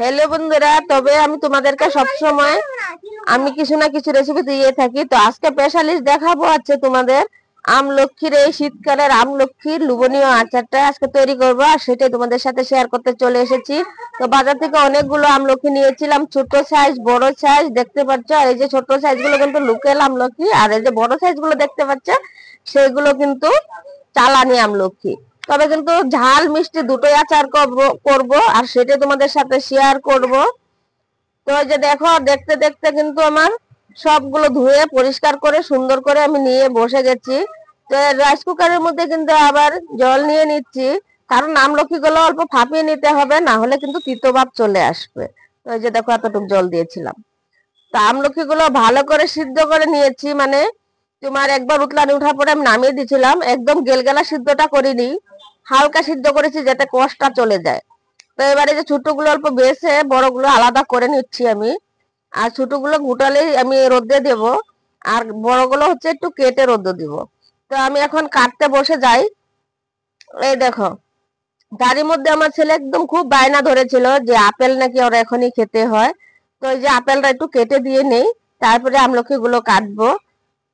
Hello বন্ধুরা, তবে আমি তোমাদেরকে সব সময় আমি কিছু না কিছু রেসিপি দিয়ে থাকি। তো আজকে স্পেশালিস্ট দেখাবো হচ্ছে তোমাদের আমলক্ষীর, এই শীতকালের আমলক্ষীর লুবনীয় আচারটা আজকে তৈরি করবো, আর সেটাই তোমাদের সাথে শেয়ার করতে চলে এসেছি। তো বাজার থেকে অনেকগুলো আমলক্ষী নিয়েছিলাম, ছোট সাইজ বড় সাইজ দেখতে পাচ্ছ। আর এই যে ছোট সাইজ গুলো কিন্তু লোকাল আমলক্ষী, আর এই যে বড় সাইজ গুলো দেখতে পাচ্ছ সেগুলো কিন্তু চালানি আমলক্ষী। তবে কিন্তু ঝাল মিষ্টি দুটোই আচার করব, আর সেটা তোমাদের সাথে শেয়ার করব। তো এই যে দেখো, দেখতে দেখতে কিন্তু আমার সবগুলো ধুয়ে পরিষ্কার করে সুন্দর করে আমি নিয়ে বসে গেছি। তো রাইস কুকারের মধ্যে কিন্তু আবার জল নিয়ে নিচ্ছি, কারণ আমলকি গুলো অল্প ফাঁপিয়ে নিতে হবে, না হলে কিন্তু তিতো ভাব চলে আসবে। তো এই যে দেখো, এতটুকু জল দিয়েছিলাম। তো আমলকি গুলো ভালো করে সিদ্ধ করে নিয়েছি, মানে তোমার একবার উতলানি উঠার পরে আমি নামিয়ে দিয়েছিলাম, একদম গেলগেলা সিদ্ধটা করিনি, হালকা সিদ্ধ করেছি যাতে কষটা চলে যায়। তো এবারে যে ছোটগুলো অল্প বেছে বড়গুলো আলাদা করে নিচ্ছি আমি। আর ছোটগুলো গুটালেই আমি রোদে দেব, আর বড়গুলো হচ্ছে একটু কেটে রোদে দিব। তো আমি এখন কাটতে বসে যাই। এই দেখো, তারই মধ্যে আমার ছেলে একদম খুব বায়না ধরেছিল যে আপেল নাকি ওরা এখনই খেতে হয়। তো এই যে আপেলটা একটু কেটে দিয়ে নেই, তারপরে আমলকি গুলো কাটবো।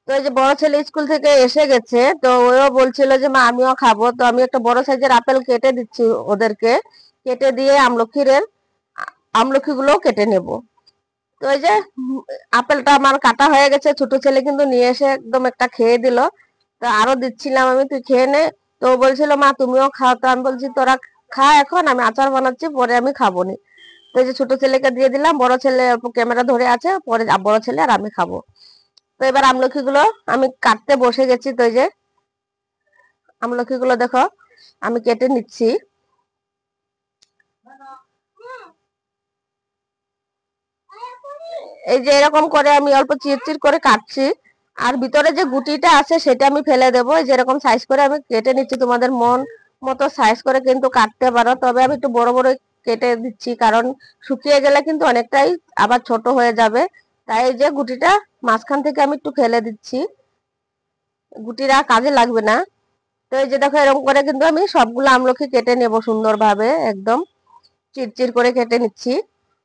তো এই যে বড় ছেলে স্কুল থেকে এসে গেছে, তো ওও বলছিল যে মা আমিও খাবো। তো আমি একটা বড় সাইজের আপেল কেটে দিচ্ছি ওদেরকে, কেটে দিয়ে আমলকি গুলো কেটে নেব। তো এই যে আপেলটা আমার কাটা হয়ে গেছে, ছোট ছেলে কিন্তু নিয়ে এসে একদম একটা খেয়ে দিল। তো আরো দিচ্ছিলাম আমি, তুই খেয়ে নে। তো ও বলছিল মা তুমিও খাও, তো আমি বলছি তোরা খা, এখন আমি আচার বানাচ্ছি, পরে আমি খাবো নি। তো এই যে ছোট ছেলেকে দিয়ে দিলাম, বড় ছেলে ক্যামেরা ধরে আছে, পরে বড় ছেলে আর আমি খাবো। তো এবার আমলকি গুলো আমি কাটতে বসে গেছি। তো এই যে আমলকি গুলো দেখো আমি কেটে নিচ্ছি। এই যে এরকম করে আমি অল্প চিরচির করে কাটছি, আর ভিতরে যে গুটিটা আছে সেটা আমি ফেলে দেবো। যেরকম সাইজ করে আমি কেটে নিচ্ছি, তোমাদের মন মতো সাইজ করে কিন্তু কাটতে পারো, তবে আমি একটু বড় বড় কেটে দিচ্ছি, কারণ শুকিয়ে গেলে কিন্তু অনেকটাই আবার ছোট হয়ে যাবে। তাই এই যে গুটিটা মাঝখান থেকে আমি একটু ফেলে দিচ্ছি, গুটিরা কাজে লাগবে না। তো এই যে দেখো, এরকম করে কিন্তু আমি সবগুলো আমলকি কেটে নেব সুন্দরভাবে, একদম চিরচির করে কেটে নিচ্ছি।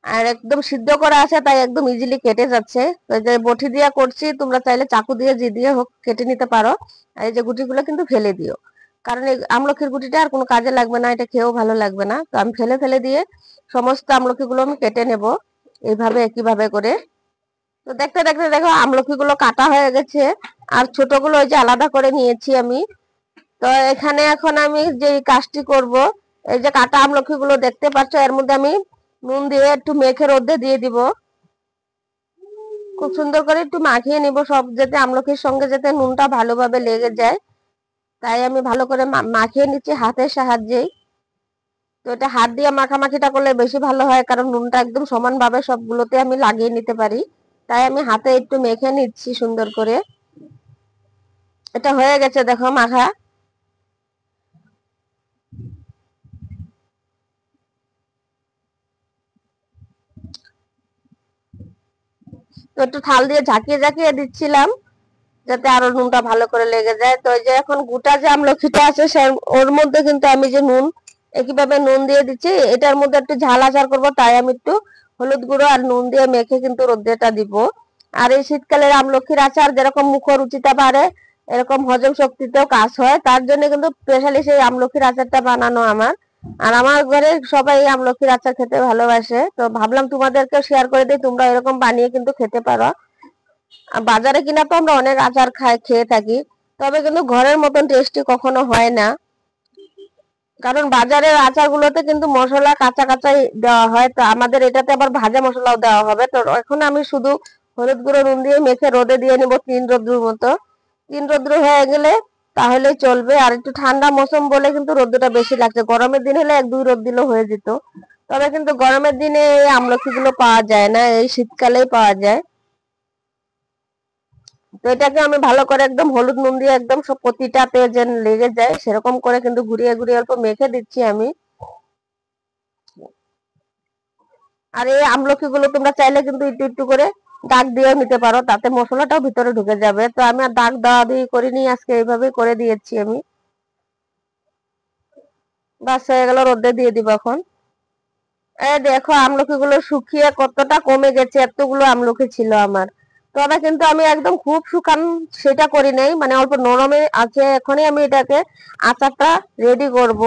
আর একদম সিদ্ধ করা আছে, তাই একদম ইজিলি কেটে যাচ্ছে। তো এই যে বটি দিয়ে করছি, তোমরা চাইলে চাকু দিয়ে যে দিয়ে হোক কেটে নিতে পারো। আর এই যে গুটিগুলো কিন্তু ফেলে দিও, কারণ এই আমলকির গুটিটা আর কোনো কাজে লাগবে না, এটা খেয়েও ভালো লাগবে না। তো আমি ফেলে ফেলে দিয়ে সমস্ত আমলকি গুলো আমি কেটে নেব এইভাবে একইভাবে করে। তো দেখতে দেখতে দেখো আমলকি গুলো কাটা হয়ে গেছে, আর ছোটগুলো ওই যে আলাদা করে নিয়েছি আমি। তো এখানে এখন আমি যে কাজটি করব, এই যে কাটা আমলকি গুলো দেখতে পাচ্ছ, এর মধ্যে আমি নুন দিয়ে একটু মেখে রোদে দিয়ে দিব। খুব সুন্দর করে একটু মাখিয়ে নিব সব, যাতে আমলকির সঙ্গে যাতে নুনটা ভালোভাবে লেগে যায়। তাই আমি ভালো করে মাখিয়ে নিচ্ছি হাতের সাহায্যেই। তো এটা হাত দিয়ে মাখামাখিটা করলে বেশি ভালো হয়, কারণ নুনটা একদম সমানভাবে সবগুলোতে আমি লাগিয়ে নিতে পারি। তাই আমি হাতে একটু মেখে নিচ্ছি সুন্দর করে। এটা হয়ে গেছে দেখো মাখা। তো একটু থাল দিয়ে ঝাঁকিয়ে ঝাঁকিয়ে দিচ্ছিলাম, যাতে আরো নুনটা ভালো করে লেগে যায়। তো এই যে এখন গোটা যে আমলকিটা আছে ওর মধ্যে কিন্তু আমি যে নুন একইভাবে নুন দিয়ে দিচ্ছি। এটার মধ্যে একটু ঝাল আচার করব, তাই আমি একটু হলুদ গুঁড়ো আর নুন দিয়ে মেখে কিন্তু রোদ্রেটা দিব। আর এই শীতকালের আমলকির আচার যেরকম মুখরুচিটা বাড়ে, এরকম হজম শক্তিতেও কাজ হয়, তার জন্য কিন্তু স্পেশালি সেই আমলকির আচারটা বানানো আমার। আর আমার ঘরে সবাই এই আমলকির আচার খেতে ভালোবাসে, তো ভাবলাম তোমাদেরকে শেয়ার করে দিই, তোমরা এরকম বানিয়ে কিন্তু খেতে পারো। বাজারে কিনা তো আমরা অনেক আচার খেয়ে থাকি, তবে কিন্তু ঘরের মতন টেস্টি কখনো হয় না, কারণ বাজারের আচারগুলোতে কিন্তু মশলা কাঁচা কাঁচাই দেওয়া হয়। তো আমাদের এটাতে আবার ভাজা মশলাও দেওয়া হবে। তো এখন আমি শুধু হলুদ গুঁড়ো নুন দিয়ে মেখে রোদে দিয়ে নেবো 3 রোদ্রুর মতো। 3 রোদ্রু হয়ে গেলে তাহলেই চলবে। আর একটু ঠান্ডা মৌসুম বলে কিন্তু রোদ্রটা বেশি লাগছে, গরমের দিন হলে 1-2 রোদ দিলেও হয়ে যেত। তবে কিন্তু গরমের দিনে এই আমলকি গুলো পাওয়া যায় না, এই শীতকালেই পাওয়া যায়। তো এটাকে আমি ভালো করে একদম হলুদ নুন দিয়ে একদম সব প্রতিটাতে যেন লেগে যায় সেরকম করে কিন্তু ঘুরিয়ে ঘুরিয়ে অল্প মেখে দিচ্ছি আমি। আর এই আমলকি গুলো তোমরা চাইলে কিন্তু একটু একটু করে দাগ দিয়েও নিতে পারো, তাতে মশলাটাও ভিতরে ঢুকে যাবে। তো আমি আর দাগ দেওয়া দিয়ে করিনি, আজকে এইভাবেই করে দিয়েছি আমি। বাস হয়ে গেল, রোদে দিয়ে দিব এখন। দেখো আমলকি গুলো শুকিয়ে কতটা কমে গেছে, এতগুলো আমলকি ছিল আমার। তবে কিন্তু আমি একদম খুব শুকান সেটা করি নাই, মানে অল্প নরমে আছে। এখনই আমি এটাকে আচারটা রেডি করব।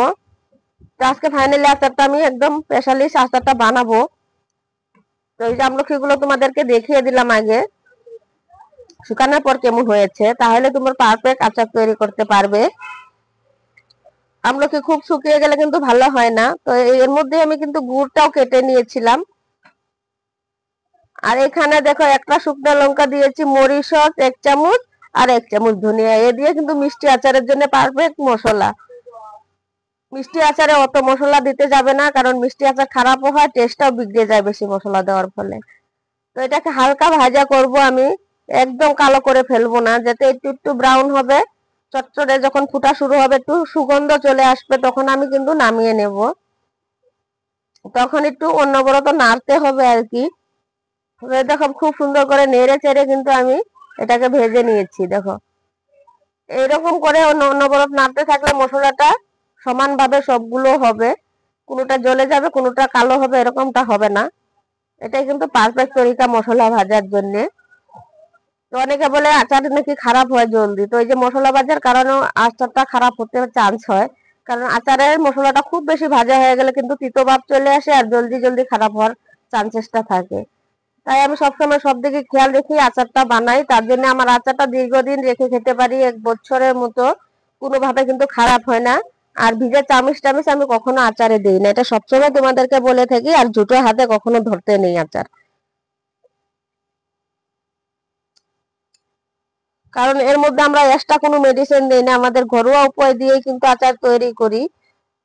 তো আজকে ফাইনালি আচারটা আমি একদম স্পেশালিস্ট আচারটা বানাবো। তো এই যে আমলকি গুলো তোমাদেরকে দেখিয়ে দিলাম আগে, শুকানোর পর কেমন হয়েছে, তাহলে তোমার পারফেক্ট আচার তৈরি করতে পারবে। আমলকি খুব শুকিয়ে গেলে কিন্তু ভালো হয় না। তো এর মধ্যে আমি কিন্তু গুড়টাও কেটে নিয়েছিলাম। আর এখানে দেখো একটা শুকনো লঙ্কা দিয়েছি, মরিচ 1 চামচ, আর 1 চামচ ধনিয়া। এ দিয়ে কিন্তু মিষ্টি আচারের জন্য পারফেক্ট মশলা। মিষ্টি আচারে অত মশলা দিতে যাবে না, কারণ মিষ্টি আচার খারাপও হয়, টেস্টটাও বিগড়ে যায় বেশি মশলা দেওয়ার ফলে। তো এটাকে হালকা ভাজা করব আমি, একদম কালো করে ফেলবো না, যাতে একটু একটু ব্রাউন হবে। চটচটে যখন ফুটা শুরু হবে, একটু সুগন্ধ চলে আসবে, তখন আমি কিন্তু নামিয়ে নেব। তখন একটু অনবরত নাড়তে হবে আর কি। দেখো খুব সুন্দর করে নেড়ে চেড়ে কিন্তু আমি এটাকে ভেজে নিয়েছি। দেখো এইরকম করে অনবরত নাড়তে থাকলে মশলাটা সমানভাবে সবগুলো হবে, কোনোটা জ্বলে যাবে কোনোটা কালো হবে, এরকমটা হবে না। এটাই কিন্তু পারফেক্ট তরিকা মশলা ভাজার জন্য। তো অনেকে বলে আচার নাকি খারাপ হয় জলদি, তো এই যে মশলা ভাজার কারণেও আচারটা খারাপ হতে চান্স হয়। কারণ আচারের মশলাটা খুব বেশি ভাজা হয়ে গেলে কিন্তু তিতো ভাব চলে আসে, আর জলদি জলদি খারাপ হওয়ার চান্সেসটা থাকে। তাই আমি সবসময় সব দিকে খেয়াল রেখে আচারটা বানাই, তার জন্য আমার আচারটা দীর্ঘদিন রেখে খেতে পারি, 1 বছরের মতো কোনোভাবে কিন্তু খারাপ হয় না। আর ভিজে চামিচ টামিচ আমি কখনো আচারে দিই না, এটা সবসময় তোমাদেরকে বলে থাকি। আর জুটো হাতে কখনো ধরতে নেই আচার, কারণ এর মধ্যে আমরা এক্সট্রা কোনো মেডিসিন দিই না, আমাদের ঘরোয়া উপায় দিয়েই কিন্তু আচার তৈরি করি।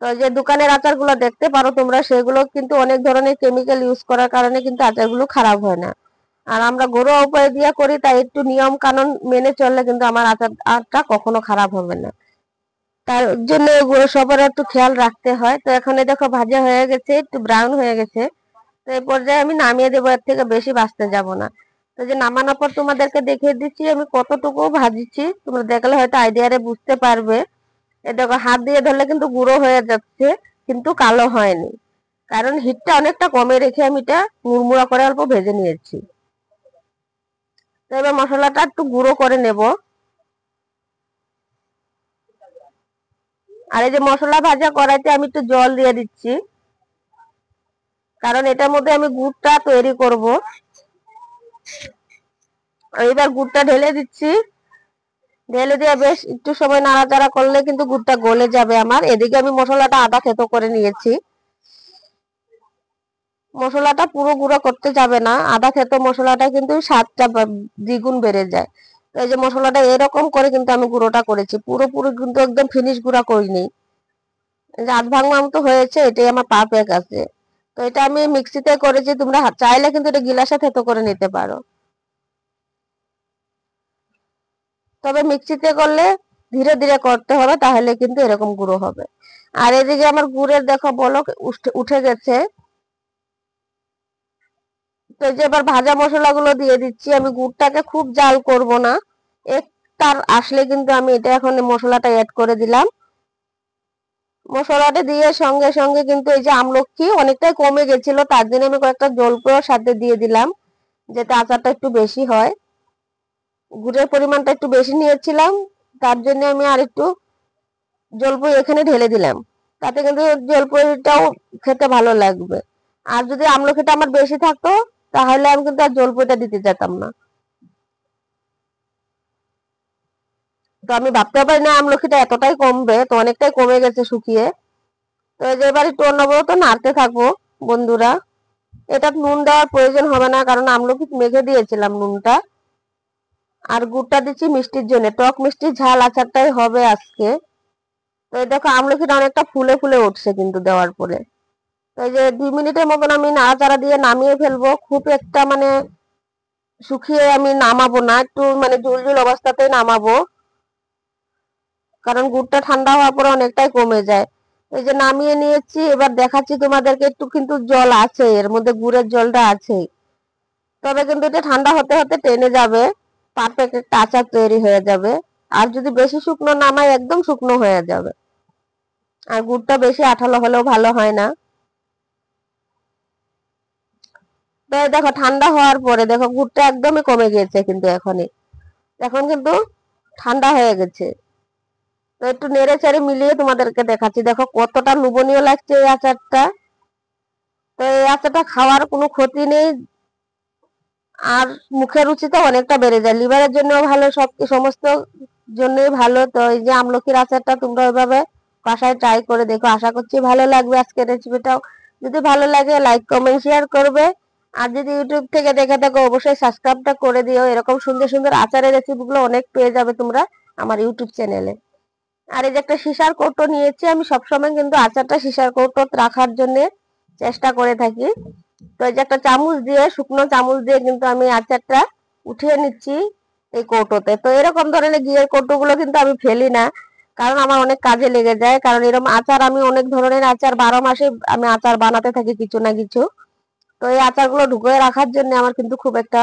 তো যে দোকানের আচারগুলো দেখতে পারো তোমরা, সেগুলো কিন্তু অনেক ধরনের কেমিক্যাল ইউজ করার কারণে কিন্তু আচারগুলো খারাপ হয় না। আর আমরা ঘরোয়া উপায় দিয়ে করি, তাই একটু নিয়ম কানুন মেনে চললে কিন্তু আমার আচারটা কখনো খারাপ হবে না। তার জন্য এগুলো সবার একটু খেয়াল রাখতে হয়। তো এখন এই দেখো ভাজা হয়ে গেছে, একটু ব্রাউন হয়ে গেছে। তো এই পর্যায়ে আমি নামিয়ে দেবো, এর থেকে বেশি ভাজতে যাব না। তো যে নামানোর পর তোমাদেরকে দেখিয়ে দিচ্ছি আমি কতটুকু ভাজিছি, তোমরা দেখলে হয়তো আইডিয়ারে বুঝতে পারবে। এ দেখো হাত দিয়ে ধরলে কিন্তু গুঁড়ো হয়ে যাচ্ছে, কিন্তু কালো হয়নি, কারণ হিটটা অনেকটা কমে রেখে আমি এটা মুড়মুড়া করে অল্প ভেজে নিয়েছি। তো এবার মশলাটা একটু গুঁড়ো করে নেব। আর এই যে মশলা ভাজা কড়াইতে আমি একটু জল দিয়ে দিচ্ছি, কারণ এটার মধ্যে আমি গুড়টা তৈরি করব। এবার গুড়টা ঢেলে দিচ্ছি, ঢেলে দিয়ে বেশ একটু সময় নাড়াচাড়া করলে কিন্তু গুড়টা গলে যাবে আমার। এদিকে আমি মশলাটা আদা থেতো করে নিয়েছি। মশলাটা পুরো গুঁড়ো করতে যাবে না, আদা থেতো মশলাটা কিন্তু স্বাদটা দ্বিগুণ বেড়ে যায়। তো এই যে মশলাটা এরকম করে কিন্তু আমি গুঁড়োটা করেছি, পুরোপুরি কিন্তু একদম ফিনিশ গুঁড়া করিনি। এই যে আধ ভাঙা মতো হয়েছে, এটাই আমার পারফেক্ট আছে। তো এটা আমি মিক্সিতে করেছি, তোমরা চাইলে কিন্তু এটা গিলাসে থেতো করে নিতে পারো। তবে মিক্সিতে করলে ধীরে ধীরে করতে হবে, তাহলে কিন্তু এরকম গুঁড়ো হবে। আর এদিকে আমার গুড়ের দেখো বলক উঠে গেছে। তো এই যে এবার ভাজা মশলাগুলো দিয়ে দিচ্ছি। আমি গুড়টাকে খুব জাল করব না, একটার আসলে কিন্তু আমি এটা এখন মশলাটা অ্যাড করে দিলাম। মশলাটা দিয়ে সঙ্গে সঙ্গে কিন্তু এই যে আমলকি অনেকটাই কমে গেছিল, তার জন্য আমি কয়েকটা জলপাইও সাথে দিয়ে দিলাম, যাতে আচারটা একটু বেশি হয়। গুড়ের পরিমাণটা একটু বেশি নিয়েছিলাম, তার জন্য আমি আর একটু জলপাই এখানে ঢেলে দিলাম, তাতে কিন্তু জলপাইটাও খেতে ভালো লাগবে। আর যদি আমলকিটা আমার বেশি থাকতো, তাহলে আমি কিন্তু আর জলপাইটা দিতে যেতাম না। তো আমি ভাবতে পারি না আমলকিটা এতটাই কমবে, তো অনেকটাই কমে গেছে শুকিয়ে। তো এই যে এবার একটু অনবরত নাড়তে থাকবো বন্ধুরা। এটা নুন দেওয়ার প্রয়োজন হবে না, কারণ আমলকি মেখে দিয়েছিলাম নুনটা। আর গুড়টা দিচ্ছি মিষ্টির জন্য, টক মিষ্টি ঝাল আচারটাই হবে আজকে। তো এই দেখো আমলকিটা অনেকটা ফুলে ফুলে উঠছে কিন্তু দেওয়ার পরে। তো এই যে 2 মিনিটের মতন আমি নাড়াচাড়া দিয়ে নামিয়ে ফেলবো। খুব একটা মানে শুকিয়ে আমি নামাবো না, একটু মানে ঝুল ঝুল অবস্থাতেই নামাবো, কারণ গুড়টা ঠান্ডা হওয়ার পরে অনেকটাই কমে যায়। এই যে নামিয়ে নিয়েছি, এবার দেখাচ্ছি তোমাদেরকে, একটু কিন্তু জল আছে এর মধ্যে, গুড়ের জলটা আছে। তবে কিন্তু এটা ঠান্ডা হতে হতে টেনে যাবে, পারফেক্ট একটা আচার তৈরি হয়ে যাবে। আর যদি বেশি শুকনো নামাই, একদম শুকনো হয়ে যাবে। আর গুড়টা বেশি আঠালো হলেও ভালো হয় না। তো এই দেখো ঠান্ডা হওয়ার পরে দেখো গুড়টা একদমই কমে গিয়েছে, কিন্তু এখন কিন্তু ঠান্ডা হয়ে গেছে। তো একটু নেড়ে চেড়ে মিলিয়ে তোমাদেরকে দেখাচ্ছি, দেখো কতটা লোভনীয় লাগছে এই আচারটা। তো এই আচারটা খাওয়ার কোনো ক্ষতি নেই, আর মুখের রুচিটা অনেকটা বেড়ে যায়, লিভারের জন্য ভালো, সমস্ত জন্যই ভালো। তো এই যে আমলকির আচারটা তোমরা ওইভাবে বাসায় ট্রাই করে দেখো, আশা করছি ভালো লাগবে আজকের রেসিপিটাও। যদি ভালো লাগে লাইক কমেন্ট শেয়ার করবে, আর যদি ইউটিউব থেকে দেখে থাকো অবশ্যই সাবস্ক্রাইবটা করে দিও। এরকম সুন্দর সুন্দর আচারের রেসিপিগুলো অনেক পেয়ে যাবে তোমরা আমার ইউটিউব চ্যানেলে। আর এই যে একটা সিসার কৌটো নিয়েছি, আমি সবসময় কিন্তু আচারটা সিসার কৌটো রাখার জন্য চেষ্টা করে থাকি। তো এই যে একটা চামচ দিয়ে, শুকনো চামচ দিয়ে কিন্তু আমি আচারটা উঠিয়ে নিচ্ছি এই কৌটোতে। তো এরকম ধরনের ঘিয়ের কৌটোগুলো কিন্তু আমি ফেলি না, কারণ আমার অনেক কাজে লেগে যায়। কারণ এরকম আচার, আমি অনেক ধরনের আচার 12 মাসে আমি আচার বানাতে থাকি কিছু না কিছু। তো এই আচারগুলো ঢুকিয়ে রাখার জন্য আমার কিন্তু খুব একটা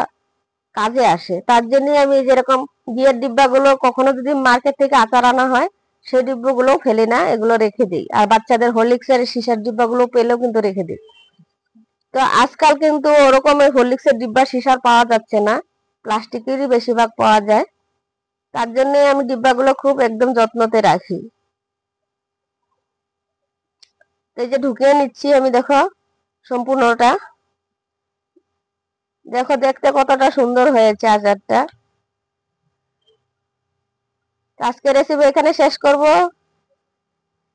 কাজে আসে। তার জন্যই আমি যেরকম ঘিয়ের ডিব্বাগুলো, কখনো যদি মার্কেট থেকে আচার আনা হয় সেই ডিব্বাগুলো ফেলি না, এগুলো রেখে দিই। আর বাচ্চাদের হরলিক্সের সিসার ডিব্বাগুলো পেলেও কিন্তু রেখে দিই। তো আজকাল কিন্তু ওরকম হরলিক্সের ডিব্বা সিসার পাওয়া যাচ্ছে না, প্লাস্টিকেরই বেশিরভাগ পাওয়া যায়। তার জন্য আমি ডিব্বাগুলো খুব একদম যত্নতে রাখি। তো এই যে ঢুকিয়ে নিচ্ছি আমি, দেখো সম্পূর্ণটা, দেখো দেখতে কতটা সুন্দর হয়েছে আচারটা। আজকে রেসিপি এখানে শেষ করব।